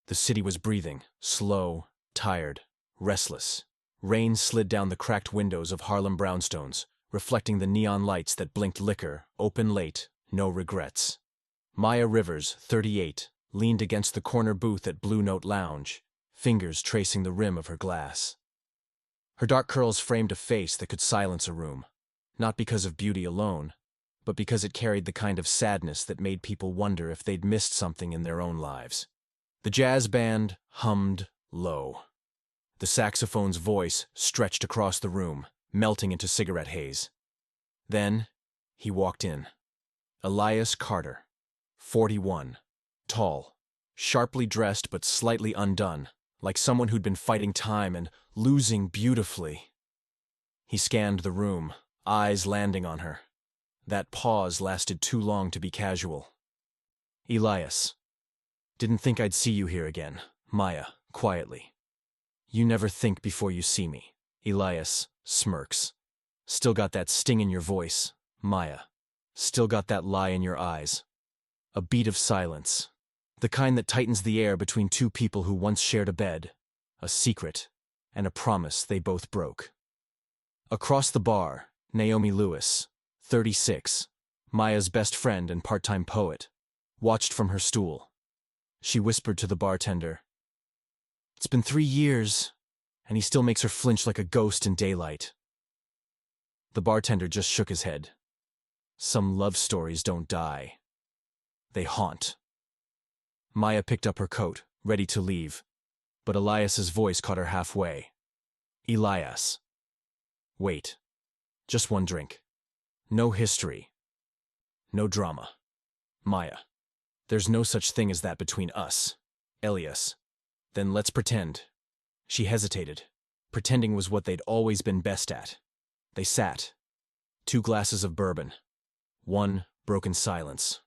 The city was breathing, slow, tired, restless. Rain slid down the cracked windows of Harlem brownstones, reflecting the neon lights that blinked liquor, open late, no regrets. Maya Rivers, 38, leaned against the corner booth at Blue Note Lounge, fingers tracing the rim of her glass. Her dark curls framed a face that could silence a room, not because of beauty alone, but because it carried the kind of sadness that made people wonder if they'd missed something in their own lives. The jazz band hummed low. The saxophone's voice stretched across the room, melting into cigarette haze. Then, he walked in. Elias Carter, 41, tall, sharply dressed but slightly undone, like someone who'd been fighting time and losing beautifully. He scanned the room, eyes landing on her. That pause lasted too long to be casual. Elias. Didn't think I'd see you here again, Maya, quietly. You never think before you see me. Elias smirks. Still got that sting in your voice, Maya. Still got that lie in your eyes. A beat of silence. The kind that tightens the air between two people who once shared a bed, a secret, and a promise they both broke. Across the bar, Naomi Lewis, 36, Maya's best friend and part-time poet, watched from her stool. She whispered to the bartender, "It's been 3 years, and he still makes her flinch like a ghost in daylight." The bartender just shook his head. Some love stories don't die. They haunt. Maya picked up her coat, ready to leave, but Elias's voice caught her halfway. Elias. Wait. Just one drink. No history. No drama. Maya. There's no such thing as that between us. Elias. Then let's pretend. She hesitated. Pretending was what they'd always been best at. They sat. 2 glasses of bourbon. 1 broken silence.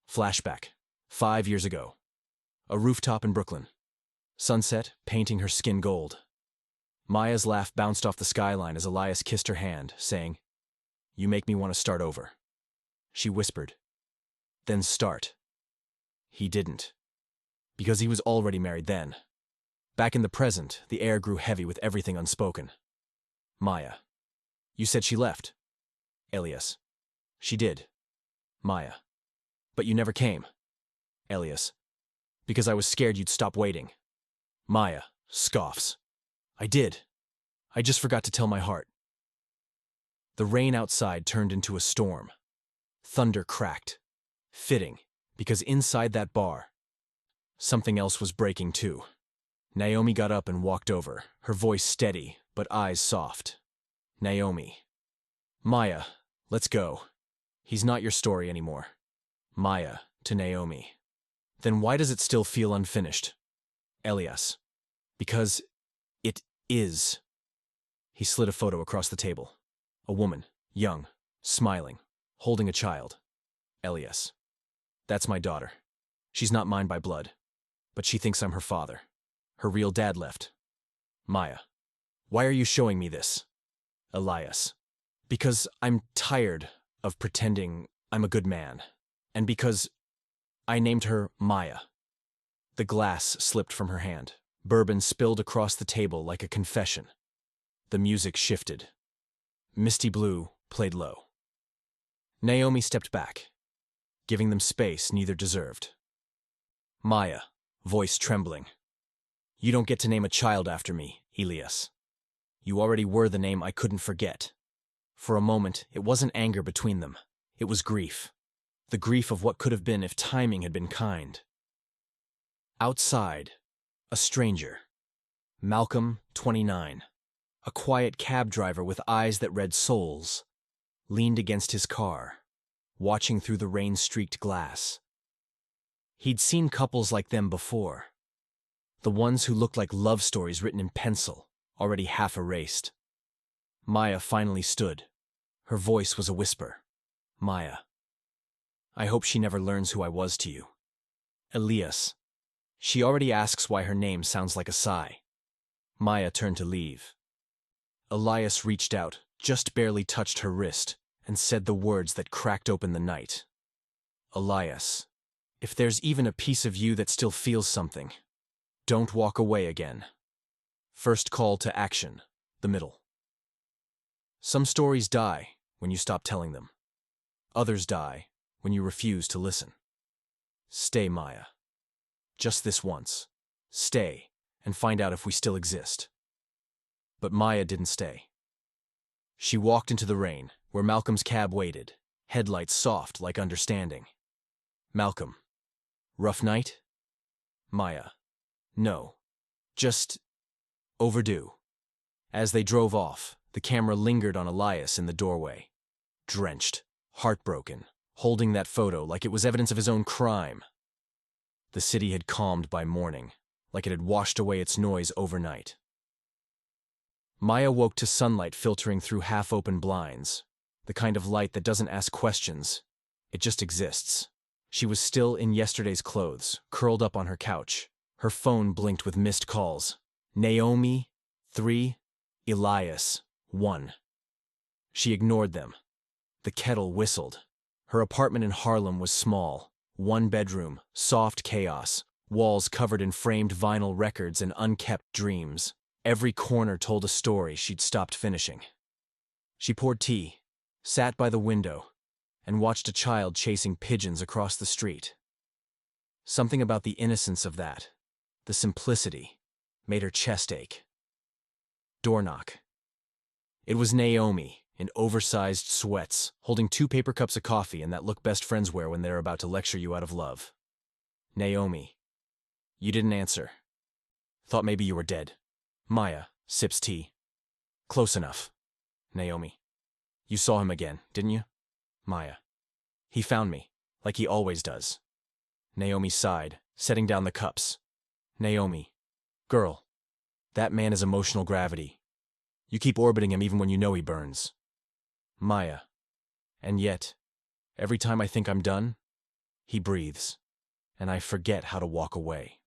Flashback. 5 years ago. A rooftop in Brooklyn. Sunset painting her skin gold. Maya's laugh bounced off the skyline as Elias kissed her hand, saying, "You make me want to start over." She whispered, "Then start." He didn't. Because he was already married then. Back in the present, the air grew heavy with everything unspoken. Maya. You said she left. Elias. She did. Maya. But you never came. Elias. Because I was scared you'd stop waiting. Maya scoffs. I did. I just forgot to tell my heart. The rain outside turned into a storm. Thunder cracked. Fitting, because inside that bar, something else was breaking too. Naomi got up and walked over, her voice steady, but eyes soft. Naomi. Maya, let's go. He's not your story anymore. Maya to Naomi. Then why does it still feel unfinished? Elias. Because it is. He slid a photo across the table. A woman, young, smiling, holding a child. Elias. That's my daughter. She's not mine by blood, but she thinks I'm her father. Her real dad left. Maya. Why are you showing me this? Elias. Because I'm tired of pretending I'm a good man, and because I named her Maya. The glass slipped from her hand. Bourbon spilled across the table like a confession. The music shifted. Misty Blue played low. Naomi stepped back, giving them space neither deserved. Maya, voice trembling. You don't get to name a child after me, Elias. You already were the name I couldn't forget. For a moment, it wasn't anger between them. It was grief. The grief of what could have been if timing had been kind. Outside, a stranger. Malcolm, 29. A quiet cab driver with eyes that read souls, leaned against his car, watching through the rain-streaked glass. He'd seen couples like them before. The ones who looked like love stories written in pencil, already half erased. Maya finally stood. Her voice was a whisper. Maya. I hope she never learns who I was to you. Elias. She already asks why her name sounds like a sigh. Maya turned to leave. Elias reached out, just barely touched her wrist, and said the words that cracked open the night. Elias, if there's even a piece of you that still feels something, Don't walk away again. First call to action. The middle. Some stories die when you stop telling them. Others die when you refuse to listen. Stay, Maya. Just this once. Stay and find out if we still exist. But Maya didn't stay. She walked into the rain, where Malcolm's cab waited, headlights soft like understanding. Malcolm. Rough night? Maya. No. Just overdue. As they drove off, the camera lingered on Elias in the doorway. Drenched, heartbroken, holding that photo like it was evidence of his own crime. The city had calmed by morning, like it had washed away its noise overnight. Maya woke to sunlight filtering through half-open blinds, the kind of light that doesn't ask questions, it just exists. She was still in yesterday's clothes, curled up on her couch. Her phone blinked with missed calls. Naomi, 3, Elias, 1. She ignored them. The kettle whistled. Her apartment in Harlem was small, 1 bedroom, soft chaos, walls covered in framed vinyl records and unkept dreams. Every corner told a story she'd stopped finishing. She poured tea, sat by the window, and watched a child chasing pigeons across the street. Something about the innocence of that, the simplicity, made her chest ache. Door knock. It was Naomi, in oversized sweats, holding 2 paper cups of coffee and that look best friends wear when they're about to lecture you out of love. Naomi. You didn't answer. Thought maybe you were dead. Maya sips tea. Close enough. Naomi. You saw him again, didn't you? Maya. He found me, like he always does. Naomi sighed, setting down the cups. Naomi. Girl. That man is emotional gravity. You keep orbiting him even when you know he burns. Maya. And yet, every time I think I'm done, he breathes, and I forget how to walk away.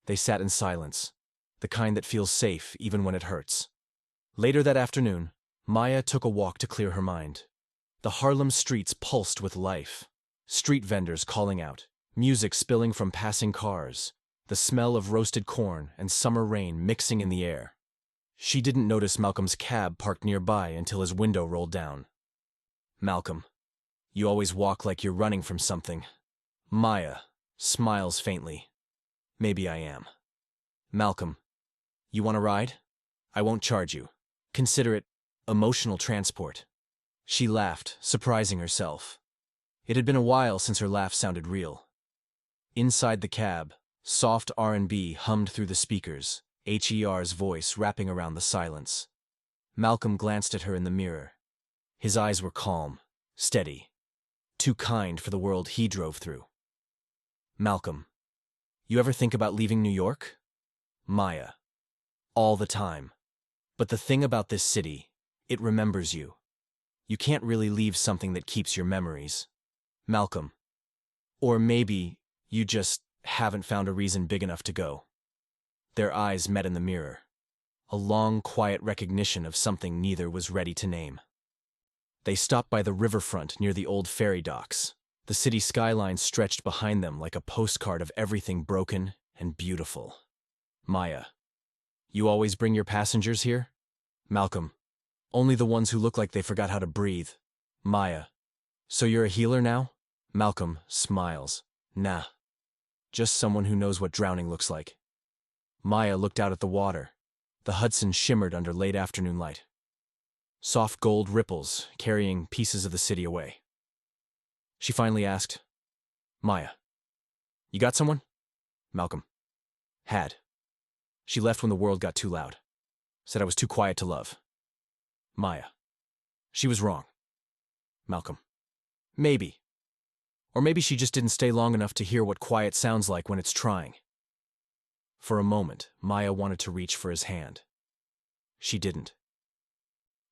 They sat in silence, the kind that feels safe even when it hurts. Later that afternoon, Maya took a walk to clear her mind. The Harlem streets pulsed with life. Street vendors calling out, music spilling from passing cars, the smell of roasted corn and summer rain mixing in the air. She didn't notice Malcolm's cab parked nearby until his window rolled down. Malcolm, you always walk like you're running from something. Maya smiles faintly. Maybe I am. Malcolm, you want a ride? I won't charge you. Consider it emotional transport. She laughed, surprising herself. It had been a while since her laugh sounded real. Inside the cab, soft R&B hummed through the speakers, HER's voice wrapping around the silence. Malcolm glanced at her in the mirror. His eyes were calm, steady, too kind for the world he drove through. Malcolm, you ever think about leaving New York? Maya, all the time. But the thing about this city, it remembers you. You can't really leave something that keeps your memories. Malcolm, or maybe you just haven't found a reason big enough to go. Their eyes met in the mirror. A long, quiet recognition of something neither was ready to name. They stopped by the riverfront near the old ferry docks. The city skyline stretched behind them like a postcard of everything broken and beautiful. Maya, you always bring your passengers here? Malcolm, only the ones who look like they forgot how to breathe. Maya, so you're a healer now? Malcolm smiles. Nah, just someone who knows what drowning looks like. Maya looked out at the water. The Hudson shimmered under late afternoon light. Soft gold ripples carrying pieces of the city away. She finally asked, Maya, you got someone? Malcolm, had. She left when the world got too loud. Said I was too quiet to love. Maya, she was wrong. Malcolm, maybe. Or maybe she just didn't stay long enough to hear what quiet sounds like when it's trying. For a moment, Maya wanted to reach for his hand. She didn't.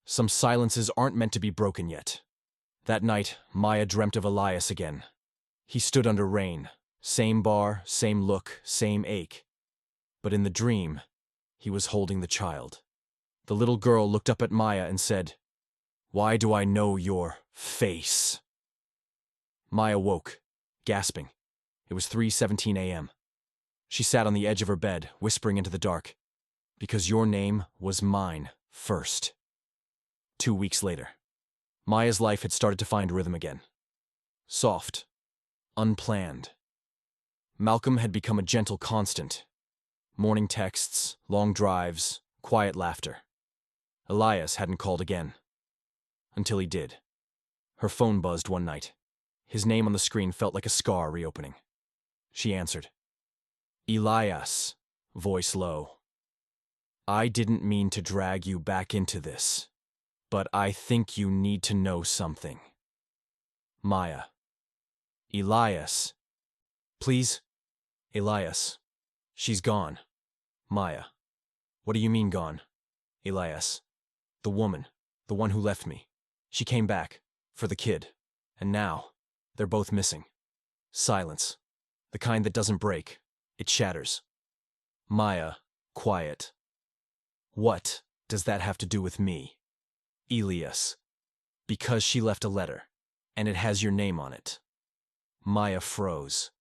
Some silences aren't meant to be broken yet. That night, Maya dreamt of Elias again. He stood under rain. Same bar, same look, same ache. But in the dream, he was holding the child. The little girl looked up at Maya and said, "Why do I know your face?" Maya woke, gasping. It was 3:17 a.m. She sat on the edge of her bed, whispering into the dark, "Because your name was mine first." 2 weeks later, Maya's life had started to find rhythm again. Soft, unplanned. Malcolm had become a gentle constant. Morning texts, long drives, quiet laughter. Elias hadn't called again. Until he did. Her phone buzzed one night. His name on the screen felt like a scar reopening. She answered. "Elias," voice low. "I didn't mean to drag you back into this, but I think you need to know something." Maya. "Elias." "Please?" "Elias. She's gone." Maya. "What do you mean gone?" Elias. "The woman, the one who left me. She came back, for the kid. And now, they're both missing." Silence. The kind that doesn't break. It shatters. Maya, quiet. "What does that have to do with me?" Elias. "Because she left a letter, and it has your name on it." Maya froze.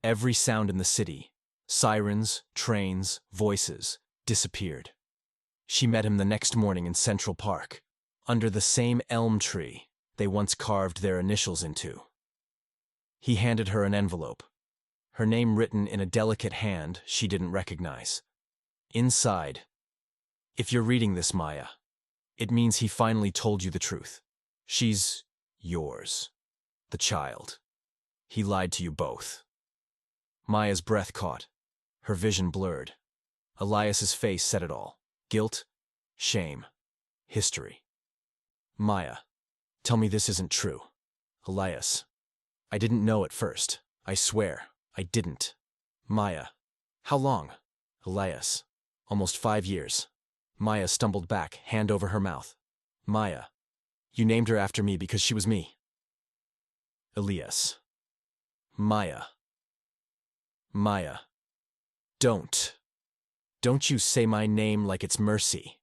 Every sound in the city, sirens, trains, voices, disappeared. She met him the next morning in Central Park, under the same elm tree they once carved their initials into. He handed her an envelope, her name written in a delicate hand she didn't recognize. Inside, "If you're reading this, Maya, it means he finally told you the truth. She's yours. The child. He lied to you both." Maya's breath caught, her vision blurred. Elias's face said it all. Guilt, shame, history. Maya, "Tell me this isn't true." Elias, "I didn't know at first. I swear, I didn't." Maya, "How long?" Elias, "Almost 5 years." Maya stumbled back, hand over her mouth. Maya, "You named her after me because she was me." Elias, Maya. Maya, Don't you say my name like it's Mercy."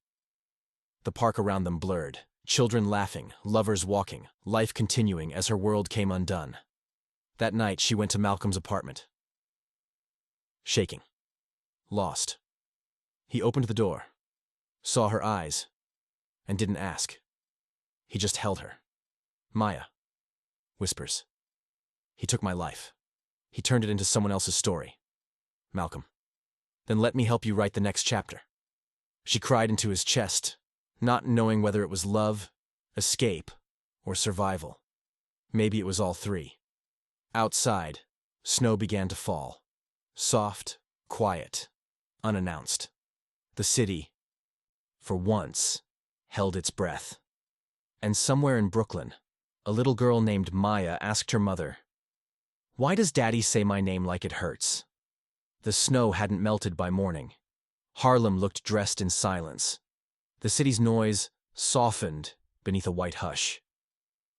The park around them blurred, children laughing, lovers walking, life continuing as her world came undone. That night she went to Malcolm's apartment. Shaking. Lost. He opened the door, saw her eyes, and didn't ask. He just held her. "Maya." Whispers. "He took my life. He turned it into someone else's story." Malcolm. "Then let me help you write the next chapter." She cried into his chest, not knowing whether it was love, escape, or survival. Maybe it was all three. Outside, snow began to fall. Soft, quiet, unannounced. The city, for once, held its breath. And somewhere in Brooklyn, a little girl named Maya asked her mother, "Why does Daddy say my name like it hurts?" The snow hadn't melted by morning. Harlem looked dressed in silence. The city's noise softened beneath a white hush.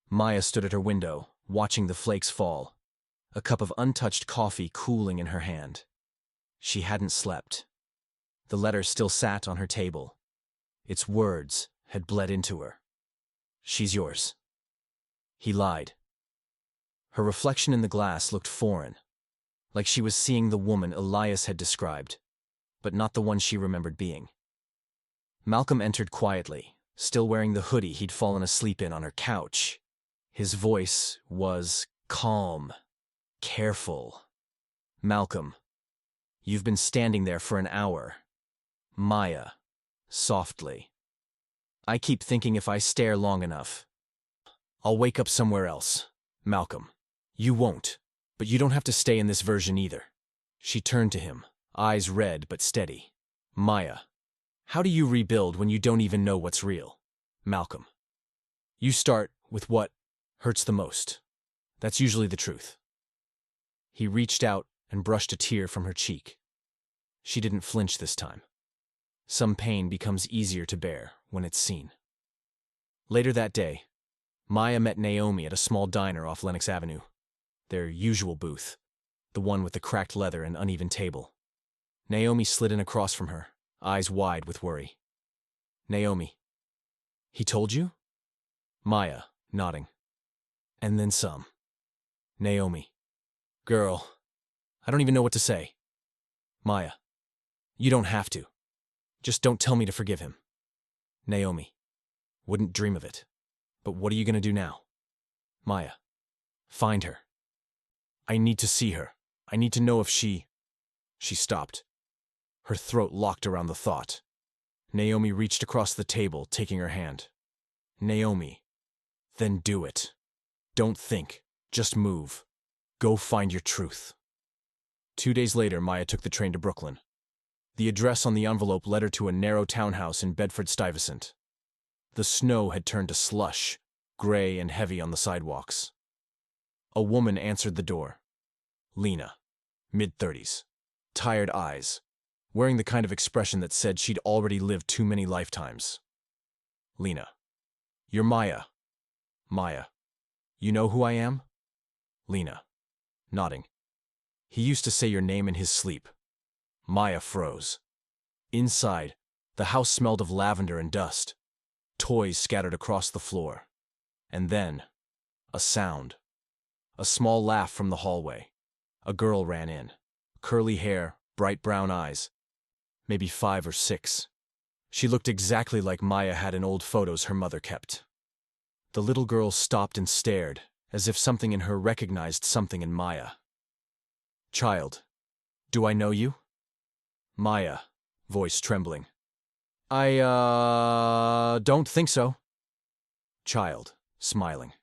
Maya stood at her window, watching the flakes fall, a cup of untouched coffee cooling in her hand. She hadn't slept. The letter still sat on her table. Its words had bled into her. "She's yours." He lied. Her reflection in the glass looked foreign, like she was seeing the woman Elias had described, but not the one she remembered being. Malcolm entered quietly, still wearing the hoodie he'd fallen asleep in on her couch. His voice was calm, careful. "Malcolm, you've been standing there for an hour." Maya, softly. "I keep thinking if I stare long enough, I'll wake up somewhere else." Malcolm, "You won't, but you don't have to stay in this version either." She turned to him, eyes red but steady. Maya, "How do you rebuild when you don't even know what's real?" Malcolm, "You start with what hurts the most. That's usually the truth." He reached out and brushed a tear from her cheek. She didn't flinch this time. Some pain becomes easier to bear when it's seen. Later that day, Maya met Naomi at a small diner off Lenox Avenue. Their usual booth, the one with the cracked leather and uneven table. Naomi slid in across from her, eyes wide with worry. "Naomi, he told you?" Maya, nodding. "And then some." Naomi, "Girl, I don't even know what to say." Maya, you don't have to. Just don't tell me to forgive him. Naomi, wouldn't dream of it. But what are you going to do now? Maya, find her. I need to see her. I need to know if she... She stopped. Her throat locked around the thought. Naomi reached across the table, taking her hand. Naomi, then do it. Don't think. Just move. Go find your truth. 2 days later, Maya took the train to Brooklyn. The address on the envelope led her to a narrow townhouse in Bedford-Stuyvesant. The snow had turned to slush, gray and heavy on the sidewalks. A woman answered the door. Lena, mid-30s, tired eyes, wearing the kind of expression that said she'd already lived too many lifetimes. Lena, you're Maya. Maya, you know who I am? Lena, nodding. He used to say your name in his sleep. Maya froze. Inside, the house smelled of lavender and dust. Toys scattered across the floor. And then, a sound. A small laugh from the hallway. A girl ran in. Curly hair, bright brown eyes. Maybe 5 or 6. She looked exactly like Maya had in old photos her mother kept. The little girl stopped and stared, as if something in her recognized something in Maya. Child, do I know you? Maya, voice trembling. I don't think so. Child, smiling.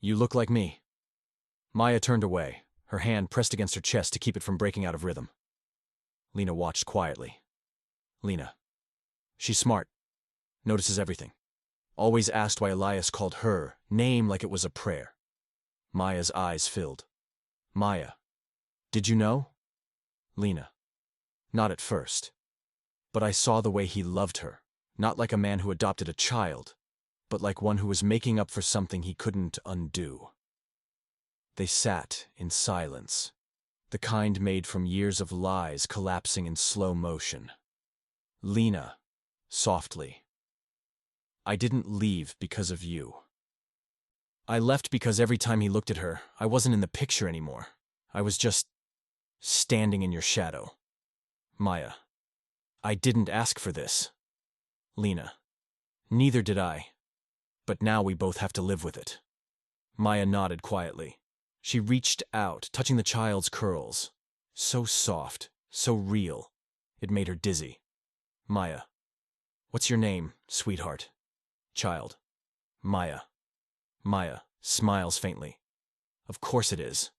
You look like me. Maya turned away, her hand pressed against her chest to keep it from breaking out of rhythm. Lena watched quietly. Lena. She's smart. Notices everything. Always asked why Elias called her name like it was a prayer. Maya's eyes filled. Maya. Did you know? Lena. Not at first. But I saw the way he loved her, not like a man who adopted a child, but like one who was making up for something he couldn't undo. They sat in silence, the kind made from years of lies collapsing in slow motion. Lena, softly. I didn't leave because of you. I left because every time he looked at her, I wasn't in the picture anymore. I was just standing in your shadow. Maya. I didn't ask for this. Lena. Neither did I. But now we both have to live with it. Maya nodded quietly. She reached out, touching the child's curls. So soft, so real. It made her dizzy. Maya. What's your name, sweetheart? Child. Maya. Maya smiles faintly. Of course it is.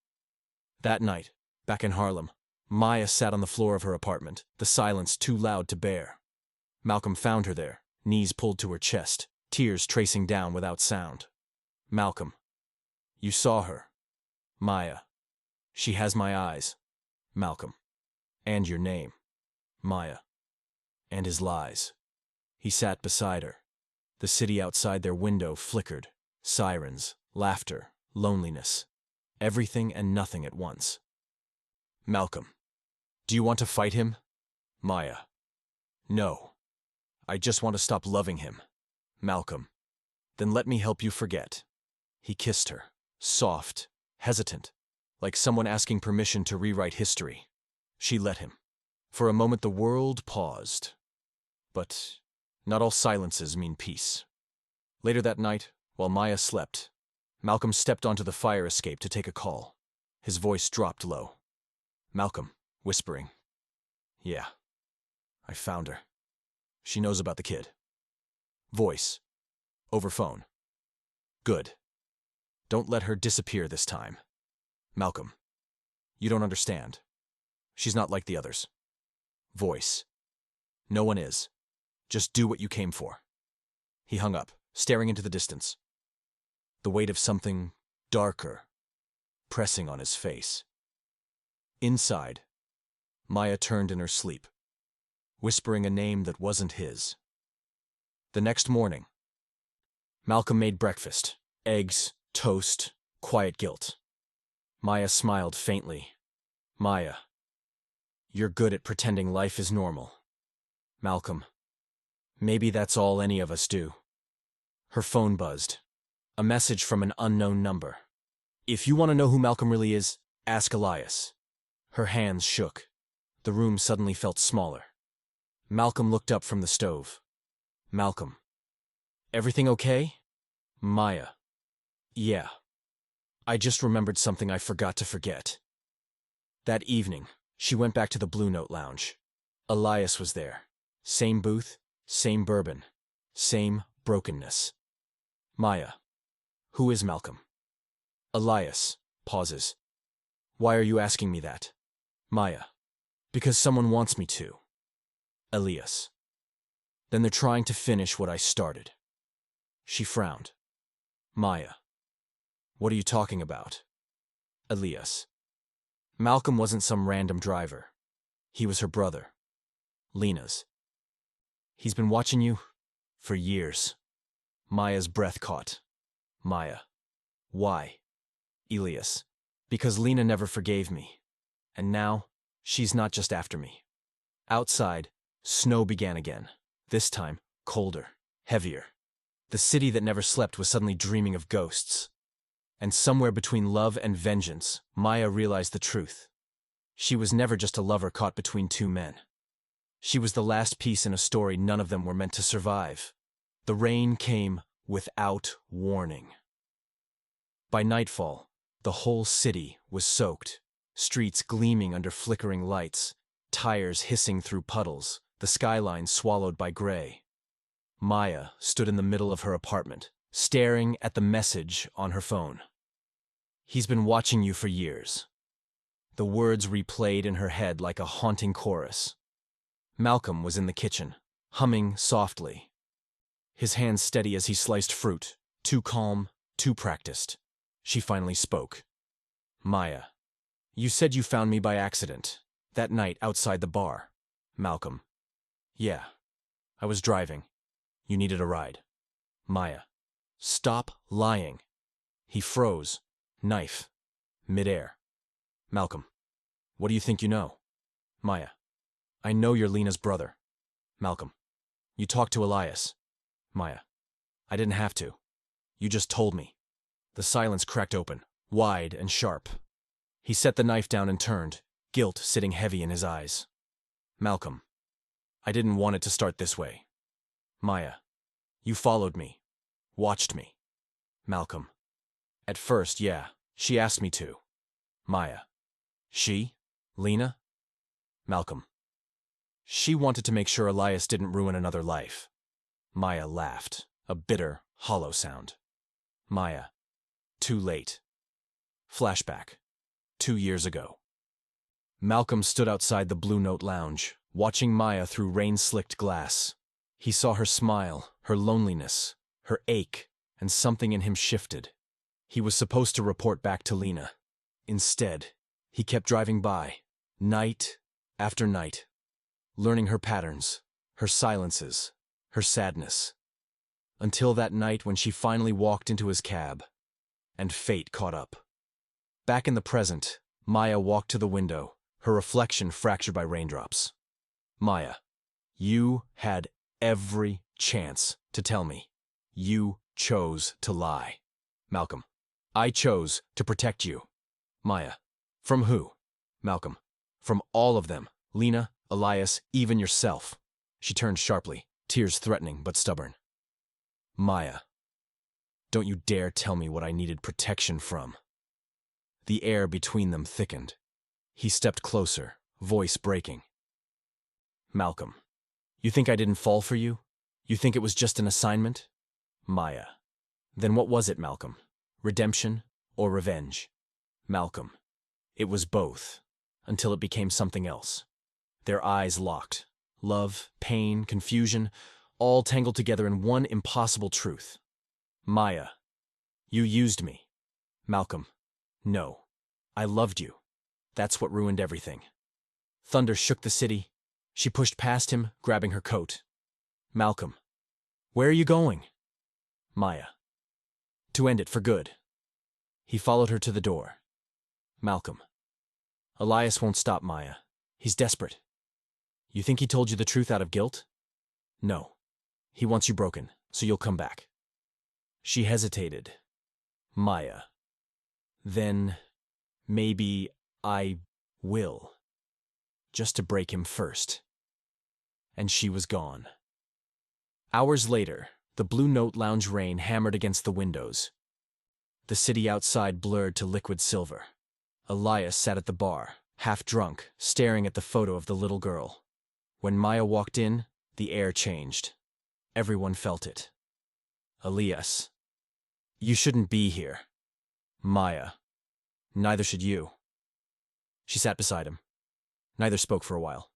That night, back in Harlem, Maya sat on the floor of her apartment, the silence too loud to bear. Malcolm found her there, knees pulled to her chest, tears tracing down without sound. Malcolm. You saw her. Maya. She has my eyes. Malcolm. And your name. Maya. And his lies. He sat beside her. The city outside their window flickered. Sirens, laughter, loneliness. Everything and nothing at once. Malcolm. Do you want to fight him? Maya. No. I just want to stop loving him. Malcolm. Then let me help you forget. He kissed her, soft, hesitant, like someone asking permission to rewrite history. She let him. For a moment the world paused. But not all silences mean peace. Later that night, while Maya slept, Malcolm stepped onto the fire escape to take a call. His voice dropped low. Malcolm, whispering. Yeah, I found her. She knows about the kid. Voice. Over phone. Good. Don't let her disappear this time. Malcolm. You don't understand. She's not like the others. Voice. No one is. Just do what you came for. He hung up, staring into the distance. The weight of something darker pressing on his face. Inside, Maya turned in her sleep, whispering a name that wasn't his. The next morning, Malcolm made breakfast. Eggs, toast, quiet guilt. Maya smiled faintly. Maya, you're good at pretending life is normal. Malcolm, maybe that's all any of us do. Her phone buzzed. A message from an unknown number. If you want to know who Malcolm really is, ask Elias. Her hands shook. The room suddenly felt smaller. Malcolm looked up from the stove. Malcolm. Everything okay? Maya. Yeah. I just remembered something I forgot to forget. That evening, she went back to the Blue Note Lounge. Elias was there. Same booth, same bourbon, same brokenness. Maya. Who is Malcolm? Elias. Pauses. Why are you asking me that? Maya. Because someone wants me to. Elias. Then they're trying to finish what I started. She frowned. Maya. What are you talking about? Elias. Malcolm wasn't some random driver. He was her brother. Lena's. He's been watching you for years. Maya's breath caught. Maya. Why? Elias. Because Lena never forgave me. And now, she's not just after me. Outside, snow began again. This time, colder, heavier. The city that never slept was suddenly dreaming of ghosts. And somewhere between love and vengeance, Maya realized the truth. She was never just a lover caught between two men. She was the last piece in a story none of them were meant to survive. The rain came without warning. By nightfall, the whole city was soaked, streets gleaming under flickering lights, tires hissing through puddles, the skyline swallowed by gray. Maya stood in the middle of her apartment, staring at the message on her phone. He's been watching you for years. The words replayed in her head like a haunting chorus. Malcolm was in the kitchen, humming softly. His hands steady as he sliced fruit, too calm, too practiced. She finally spoke. Maya. You said you found me by accident, that night outside the bar. Malcolm. Yeah. I was driving. You needed a ride. Maya. Stop lying. He froze. Knife. Midair. Malcolm. What do you think you know? Maya. I know you're Lena's brother. Malcolm. You talked to Elias. Maya. I didn't have to. You just told me. The silence cracked open, wide and sharp. He set the knife down and turned, guilt sitting heavy in his eyes. Malcolm. I didn't want it to start this way. Maya. You followed me. Watched me. Malcolm. At first, yeah, she asked me to. Maya. She? Lena? Malcolm. She wanted to make sure Elias didn't ruin another life. Maya laughed, a bitter, hollow sound. Maya. Too late. Flashback. 2 years ago. Malcolm stood outside the Blue Note Lounge, watching Maya through rain-slicked glass. He saw her smile, her loneliness, her ache, and something in him shifted. He was supposed to report back to Lena. Instead, he kept driving by, night after night, learning her patterns, her silences, her sadness. Until that night when she finally walked into his cab, and fate caught up. Back in the present, Maya walked to the window, her reflection fractured by raindrops. Maya, you had every chance to tell me. You chose to lie. Malcolm. I chose to protect you. Maya. From who? Malcolm. From all of them. Lena, Elias, even yourself. She turned sharply, tears threatening but stubborn. Maya. Don't you dare tell me what I needed protection from. The air between them thickened. He stepped closer, voice breaking. Malcolm. You think I didn't fall for you? You think it was just an assignment? Maya. Then what was it, Malcolm? Redemption or revenge? Malcolm. It was both, until it became something else. Their eyes locked. Love, pain, confusion, all tangled together in one impossible truth. Maya. You used me. Malcolm. No. I loved you. That's what ruined everything. Thunder shook the city. She pushed past him, grabbing her coat. Malcolm. Where are you going? Maya. To end it for good. He followed her to the door. Malcolm. Elias won't stop, Maya. He's desperate. You think he told you the truth out of guilt? No. He wants you broken, so you'll come back. She hesitated. Maya. Then, maybe I will. just to break him first. And she was gone. Hours later, the Blue Note Lounge rain hammered against the windows. The city outside blurred to liquid silver. Elias sat at the bar, half drunk, staring at the photo of the little girl. When Maya walked in, the air changed. Everyone felt it. Elias. You shouldn't be here. Maya. Neither should you. She sat beside him. Neither spoke for a while.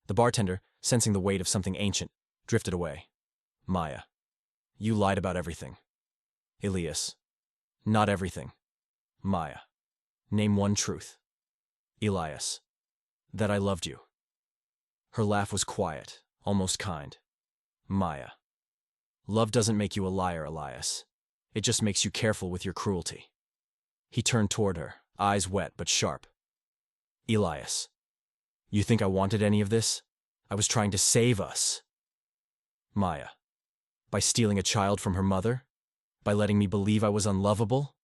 The bartender, sensing the weight of something ancient, drifted away. Maya. You lied about everything. Elias. Not everything. Maya. Name one truth. Elias. That I loved you. Her laugh was quiet, almost kind. Maya. Love doesn't make you a liar, Elias. It just makes you careful with your cruelty. He turned toward her, eyes wet but sharp. Elias. You think I wanted any of this? I was trying to save us. Maya. By stealing a child from her mother? By letting me believe I was unlovable?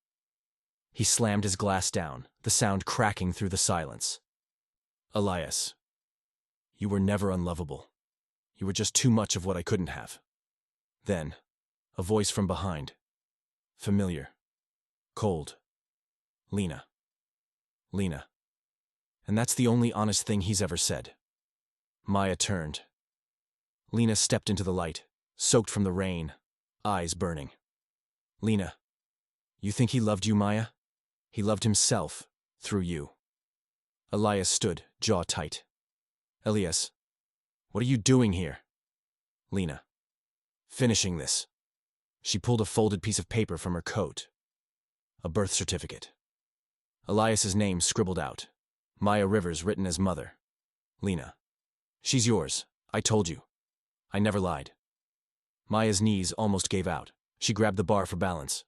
He slammed his glass down, the sound cracking through the silence. Elias. You were never unlovable. You were just too much of what I couldn't have. Then, a voice from behind. Familiar. Cold. Lena. Lena. And that's the only honest thing he's ever said. Maya turned. Lena stepped into the light, soaked from the rain, eyes burning. Lena. You think he loved you, Maya? He loved himself, through you. Elias stood, jaw tight. Elias. What are you doing here? Lena. Finishing this. She pulled a folded piece of paper from her coat. A birth certificate. Elias's name scribbled out. Maya Rivers written as mother. Lena. She's yours. I told you. I never lied. Maya's knees almost gave out. She grabbed the bar for balance.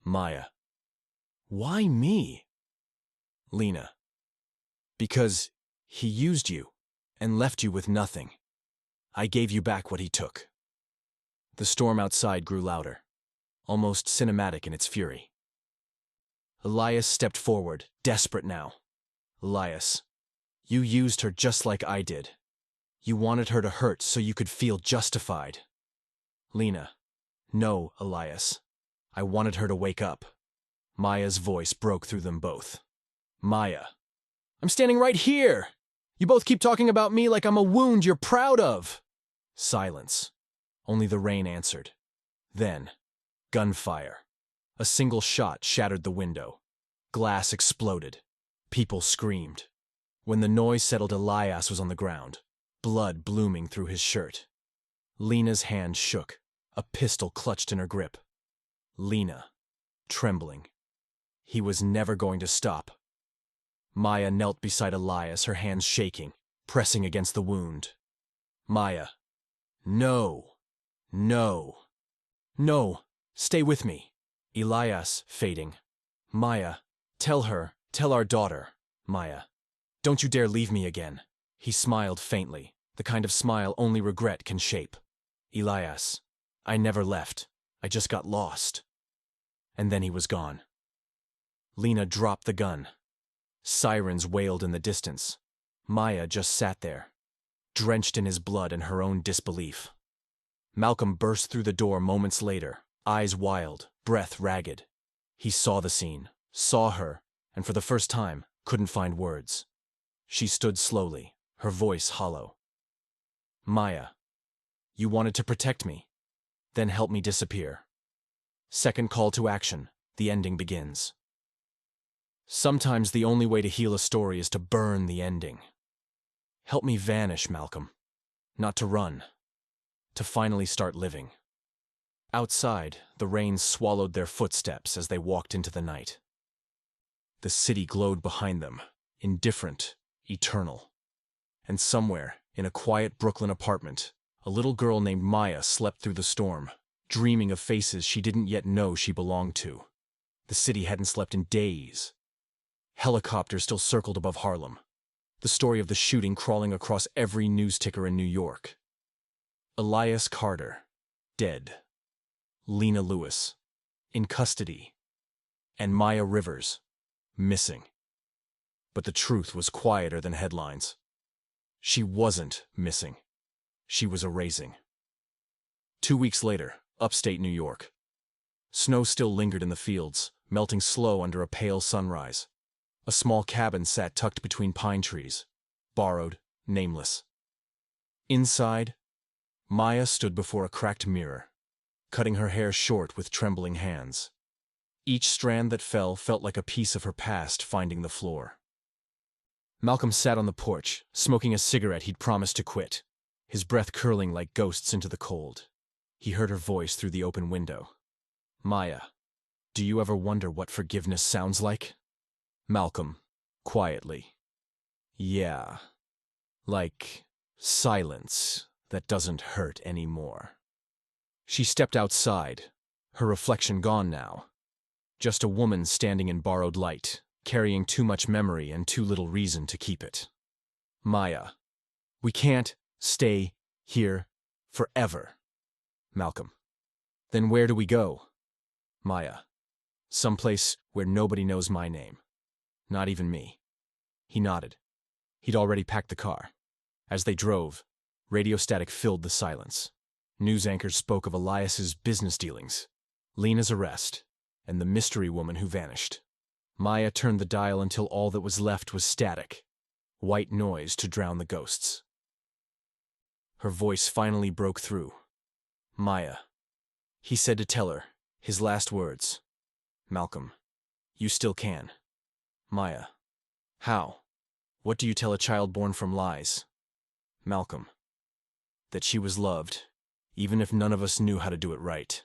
Maya. Why me? Lena. Because he used you and left you with nothing. I gave you back what he took. The storm outside grew louder, almost cinematic in its fury. Elias stepped forward, desperate now. Elias, you used her just like I did. You wanted her to hurt so you could feel justified. Lena, no, Elias. I wanted her to wake up. Maya's voice broke through them both. Maya, I'm standing right here. You both keep talking about me like I'm a wound you're proud of. Silence. Only the rain answered. Then, gunfire. A single shot shattered the window. Glass exploded. People screamed. When the noise settled, Elias was on the ground, blood blooming through his shirt. Lena's hand shook, a pistol clutched in her grip. Lena, trembling. He was never going to stop. Maya knelt beside Elias, her hands shaking, pressing against the wound. Maya. No. No. No. Stay with me. Elias, fading. Maya, tell our daughter. Maya. Don't you dare leave me again. He smiled faintly, the kind of smile only regret can shape. Elias. I never left. I just got lost. And then he was gone. Lena dropped the gun. Sirens wailed in the distance. Maya just sat there, drenched in his blood and her own disbelief. Malcolm burst through the door moments later, eyes wild, breath ragged. He saw the scene, saw her, and for the first time, couldn't find words. She stood slowly, her voice hollow. Maya, you wanted to protect me, then help me disappear. Second call to action, the ending begins. Sometimes the only way to heal a story is to burn the ending. Help me vanish, Malcolm. Not to run. To finally start living. Outside, the rain swallowed their footsteps as they walked into the night. The city glowed behind them, indifferent, eternal. And somewhere, in a quiet Brooklyn apartment, a little girl named Maya slept through the storm, dreaming of faces she didn't yet know she belonged to. The city hadn't slept in days. Helicopters still circled above Harlem. The story of the shooting crawling across every news ticker in New York. Elias Carter, dead. Lena Lewis, in custody. And Maya Rivers, missing. But the truth was quieter than headlines. She wasn't missing. She was erasing. 2 weeks later, upstate New York. Snow still lingered in the fields, melting slow under a pale sunrise. A small cabin sat tucked between pine trees, borrowed, nameless. Inside, Maya stood before a cracked mirror, cutting her hair short with trembling hands. Each strand that fell felt like a piece of her past finding the floor. Malcolm sat on the porch, smoking a cigarette he'd promised to quit, his breath curling like ghosts into the cold. He heard her voice through the open window. "Maya, do you ever wonder what forgiveness sounds like?" Malcolm, quietly. "Yeah. Like silence that doesn't hurt anymore." She stepped outside, her reflection gone now. Just a woman standing in borrowed light, carrying too much memory and too little reason to keep it. "Maya, we can't stay here forever." Malcolm. "Then where do we go?" Maya. "Someplace where nobody knows my name. Not even me." He nodded. He'd already packed the car. As they drove, radio static filled the silence. News anchors spoke of Elias's business dealings, Lena's arrest, and the mystery woman who vanished. Maya turned the dial until all that was left was static, white noise to drown the ghosts. Her voice finally broke through. "Maya." He said to tell her, his last words. "Malcolm, you still can." Maya. "How? What do you tell a child born from lies?" Malcolm. "That she was loved, even if none of us knew how to do it right."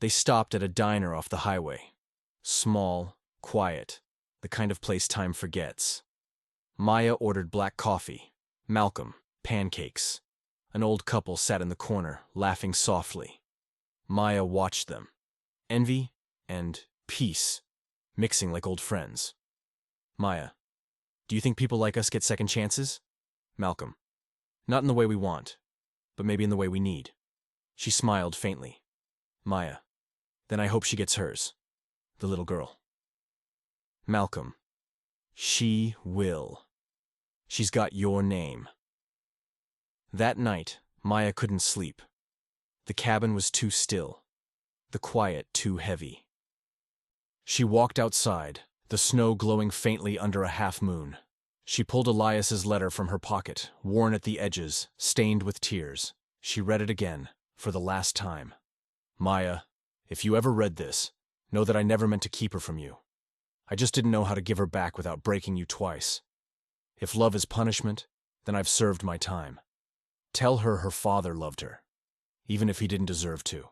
They stopped at a diner off the highway. Small, quiet, the kind of place time forgets. Maya ordered black coffee. Malcolm, pancakes. An old couple sat in the corner, laughing softly. Maya watched them. Envy and peace, mixing like old friends. Maya. "Do you think people like us get second chances?" Malcolm. "Not in the way we want, but maybe in the way we need." She smiled faintly. Maya. "Then I hope she gets hers. The little girl." Malcolm. "She will. She's got your name." That night, Maya couldn't sleep. The cabin was too still, the quiet too heavy. She walked outside, the snow glowing faintly under a half-moon. She pulled Elias's letter from her pocket, worn at the edges, stained with tears. She read it again, for the last time. "Maya, if you ever read this, know that I never meant to keep her from you. I just didn't know how to give her back without breaking you twice. If love is punishment, then I've served my time. Tell her her father loved her, even if he didn't deserve to."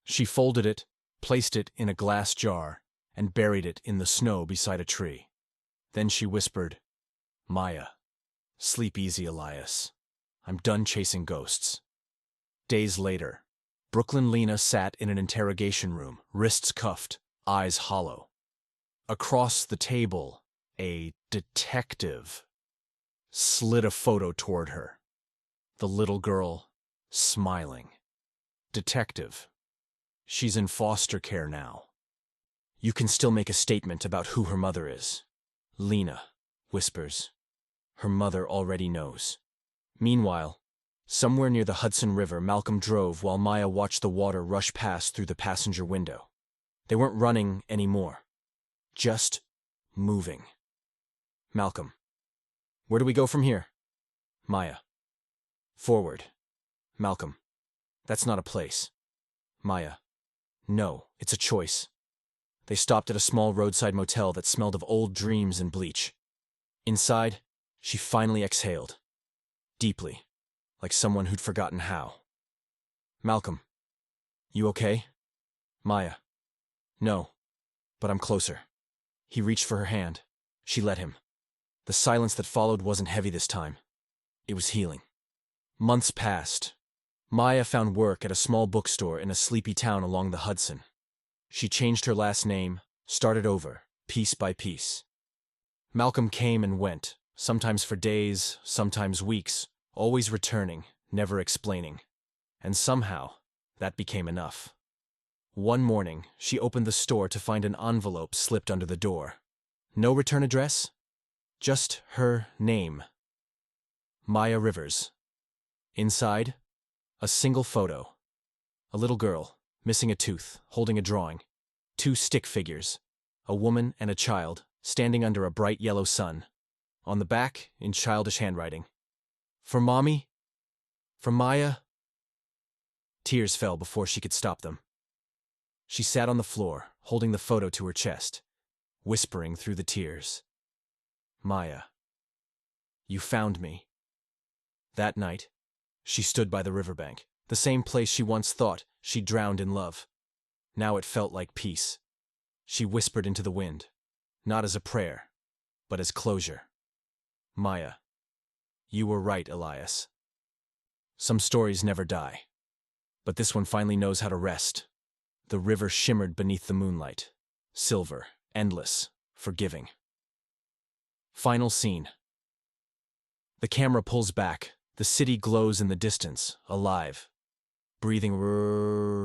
She folded it, placed it in a glass jar, and buried it in the snow beside a tree. Then she whispered, "Maya, sleep easy, Elias. I'm done chasing ghosts." Days later, Brooklyn Lena sat in an interrogation room, wrists cuffed, eyes hollow. Across the table, a detective slid a photo toward her. The little girl, smiling. "Detective. She's in foster care now. You can still make a statement about who her mother is." Lena whispers. Her mother already knows. Meanwhile, somewhere near the Hudson River, Malcolm drove while Maya watched the water rush past through the passenger window. They weren't running anymore, just moving. Malcolm. "Where do we go from here?" Maya. "Forward." Malcolm. "That's not a place." Maya. "No, it's a choice." They stopped at a small roadside motel that smelled of old dreams and bleach. Inside, she finally exhaled. Deeply, like someone who'd forgotten how. Malcolm. "You okay?" Maya. "No, but I'm closer." He reached for her hand. She let him. The silence that followed wasn't heavy this time. It was healing. Months passed. Maya found work at a small bookstore in a sleepy town along the Hudson. She changed her last name, started over, piece by piece. Malcolm came and went, sometimes for days, sometimes weeks, always returning, never explaining. And somehow, that became enough. One morning, she opened the store to find an envelope slipped under the door. No return address? Just her name. Maya Rivers. Inside, a single photo. A little girl, missing a tooth, holding a drawing. Two stick figures, a woman and a child, standing under a bright yellow sun. On the back, in childish handwriting. For Mommy? For Maya? Tears fell before she could stop them. She sat on the floor, holding the photo to her chest, whispering through the tears. Maya, you found me. That night, she stood by the riverbank, the same place she once thought she'd drowned in love. Now it felt like peace. She whispered into the wind, not as a prayer, but as closure. Maya, you were right, Elias. Some stories never die, but this one finally knows how to rest. The river shimmered beneath the moonlight, silver, endless, forgiving. Final scene. The camera pulls back. The city glows in the distance, alive. Breathing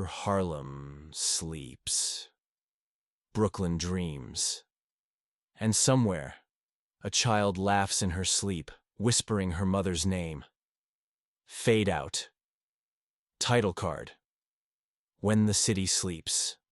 Harlem sleeps. Brooklyn dreams. And somewhere, a child laughs in her sleep, whispering her mother's name. Fade out. Title card. When the city sleeps.